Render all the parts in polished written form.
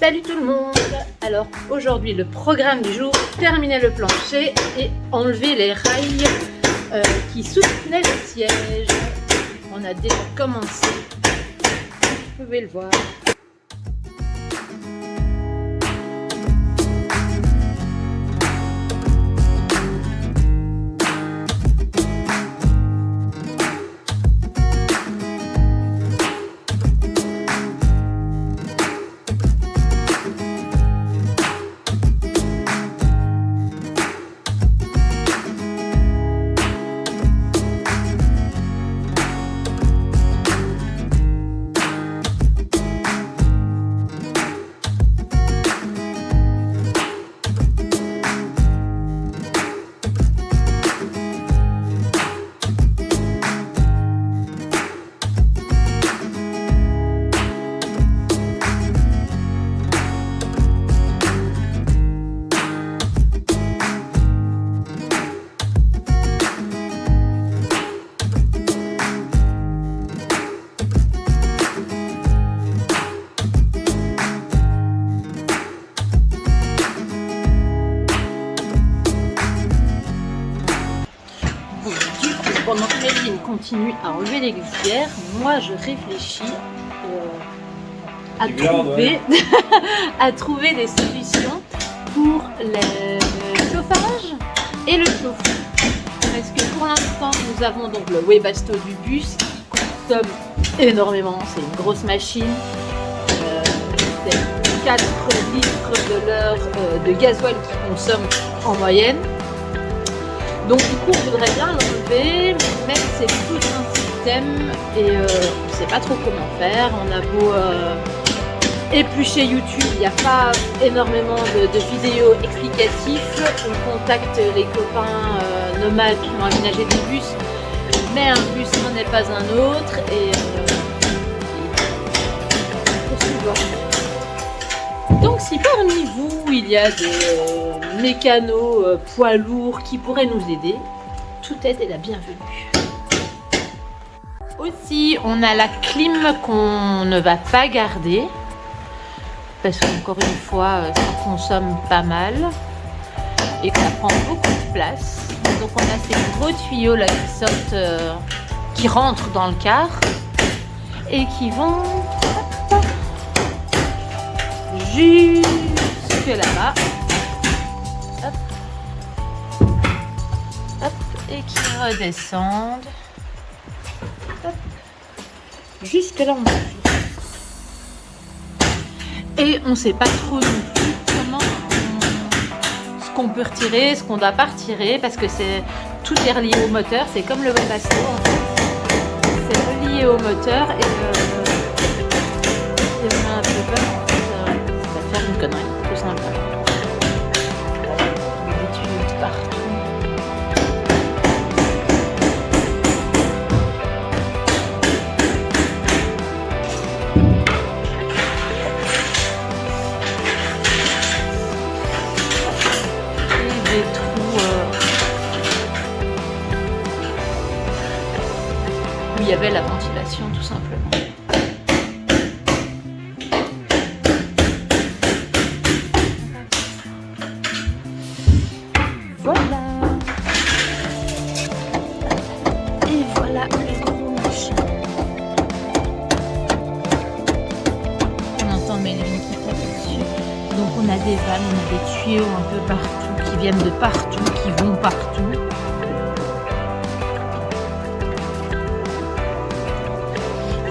Salut tout le monde! Alors aujourd'hui le programme du jour, terminer le plancher et enlever les rails qui soutenaient le siège. On a déjà commencé, vous pouvez le voir. Pendant que Méline continue à enlever les glissières, moi je réfléchis à trouver des solutions pour le chauffage et le chauffe-eau. Parce que pour l'instant nous avons donc le Webasto du bus qui consomme énormément, c'est une grosse machine. C'est 4 litres de l'heure de gasoil qu'il consomme en moyenne. Donc du coup on voudrait bien l'enlever, mais c'est tout un système et on ne sait pas trop comment faire. On a beau éplucher YouTube, il n'y a pas énormément de vidéos explicatives. On contacte les copains nomades qui ont aménagé des bus, mais un bus n'en est pas un autre et donc si parmi vous il y a des mécanos poids lourds qui pourraient nous aider, toute aide est la bienvenue. Aussi on a la clim qu'on ne va pas garder parce qu'encore une fois ça consomme pas mal et que ça prend beaucoup de place. Donc on a ces gros tuyaux là qui rentrent dans le car et qui vont jusque là-bas, hop, hop, et qui redescendent, hop, jusque là en bas. Et on ne sait pas trop non plus comment ce qu'on peut retirer, ce qu'on ne doit pas retirer, parce que tout est relié au moteur, c'est comme le Webasto en fait. C'est relié au moteur et on a un peu peur. Faire une connerie, tout simplement. Des tuyaux de partout. Et des trous où il y avait la ventilation, tout simplement. Voilà. Et voilà le gros machin. On entend Méline qui tape dessus. Donc on a des vannes, on a des tuyaux un peu partout, qui viennent de partout, qui vont partout.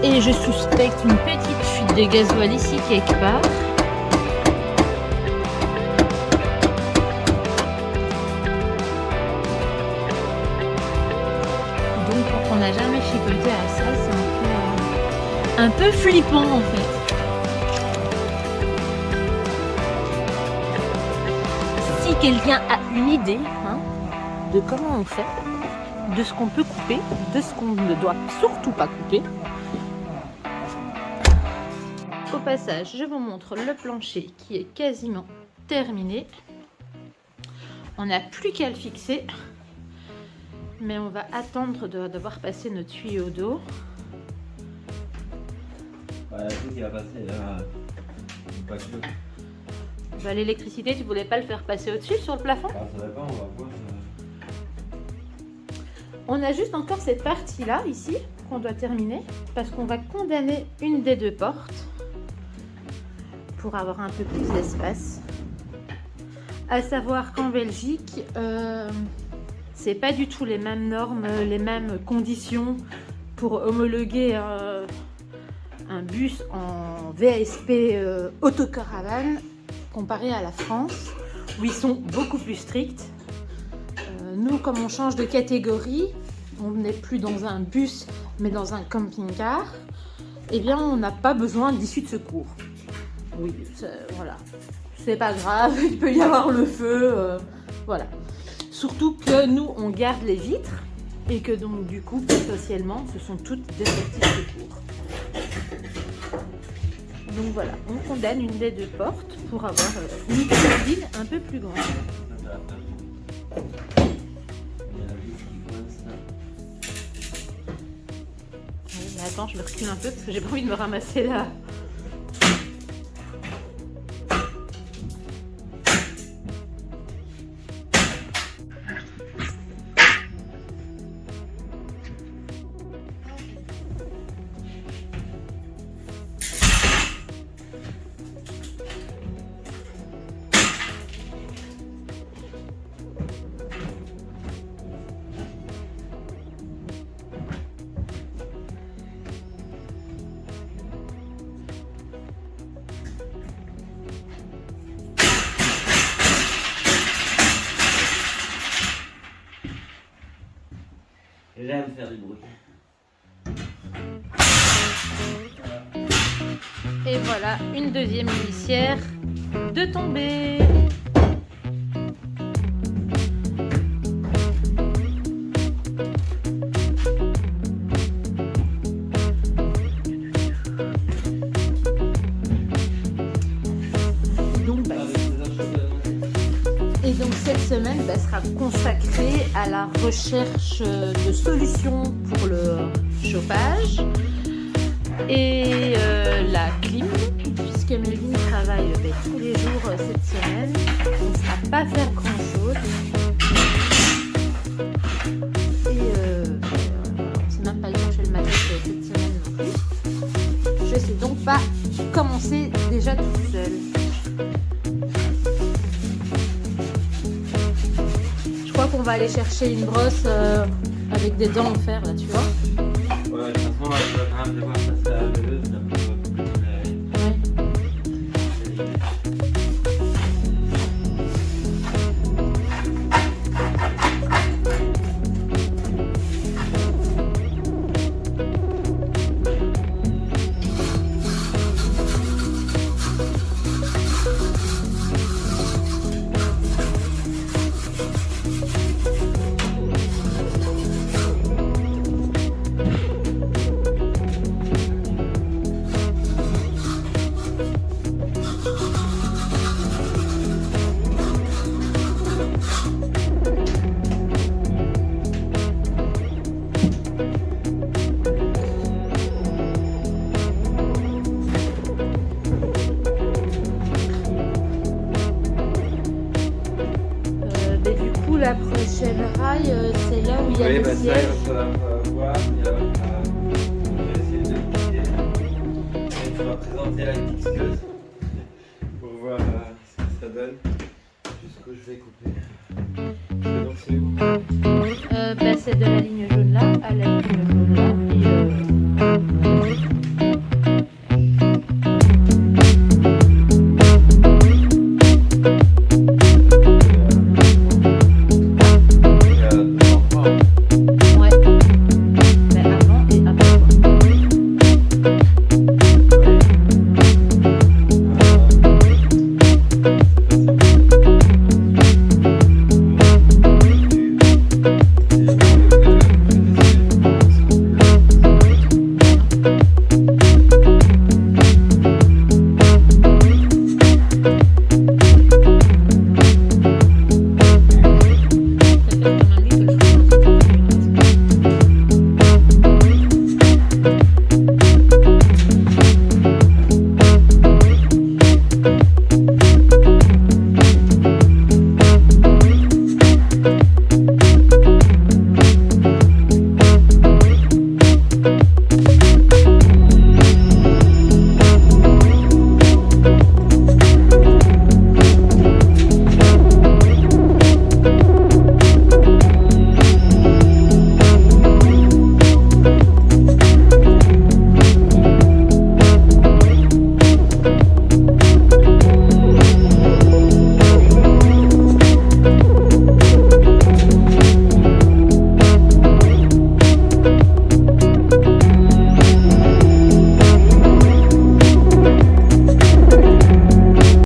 Et je suspecte une petite fuite de gasoil ici quelque part. On n'a jamais chipoté à ça, c'est un peu flippant en fait. Si quelqu'un a une idée de comment on fait, de ce qu'on peut couper, de ce qu'on ne doit surtout pas couper. Au passage, je vous montre le plancher qui est quasiment terminé. On n'a plus qu'à le fixer. Mais on va attendre de devoir passer nos tuyaux d'eau. Ouais, tout qui va passer là. pas que. Bah, l'électricité, tu voulais pas le faire passer au-dessus sur le plafond? Ah, ça va pas, on va voir. On a juste encore cette partie-là, ici, qu'on doit terminer, parce qu'on va condamner une des deux portes pour avoir un peu plus d'espace. À savoir qu'en Belgique, c'est pas du tout les mêmes normes, les mêmes conditions pour homologuer un bus en VASP autocaravane comparé à la France, où ils sont beaucoup plus stricts. Nous, comme on change de catégorie, on n'est plus dans un bus, mais dans un camping-car, eh bien, on n'a pas besoin d'issue de secours. Oui, voilà. C'est pas grave, il peut y avoir le feu, voilà. Surtout que nous, on garde les vitres, et que donc, du coup, potentiellement, ce sont toutes des sorties de secours. Donc voilà, on condamne une des deux portes pour avoir une cuisine un peu plus grande. Oui, mais attends, je me recule un peu parce que j'ai pas envie de me ramasser là. J'aime faire du bruit. Et voilà, une deuxième glissière de tomber. Et donc cette semaine sera consacrée à la recherche de solutions pour le chauffage et la clim, puisque Melvin travaille tous les jours cette semaine. On ne sera pas faire grand chose. Et on ne s'est même pas chercher le matos cette semaine non plus. Je ne sais donc pas commencer déjà toute seule. Je crois qu'on va aller chercher une brosse avec des dents en fer là, tu vois. Ouais, de toute façon, là, je dois quand même devoir passer à la veleuse, là, pour La prochaine rail, c'est là où il y a oui, le bah siège. ça, il va falloir voir. Je vais essayer de le quitter. Il faudra présenter la tixeuse pour voir ce que ça donne. Jusqu'où je vais couper. Et donc, c'est où C'est de la ligne jaune là à la ligne jaune là.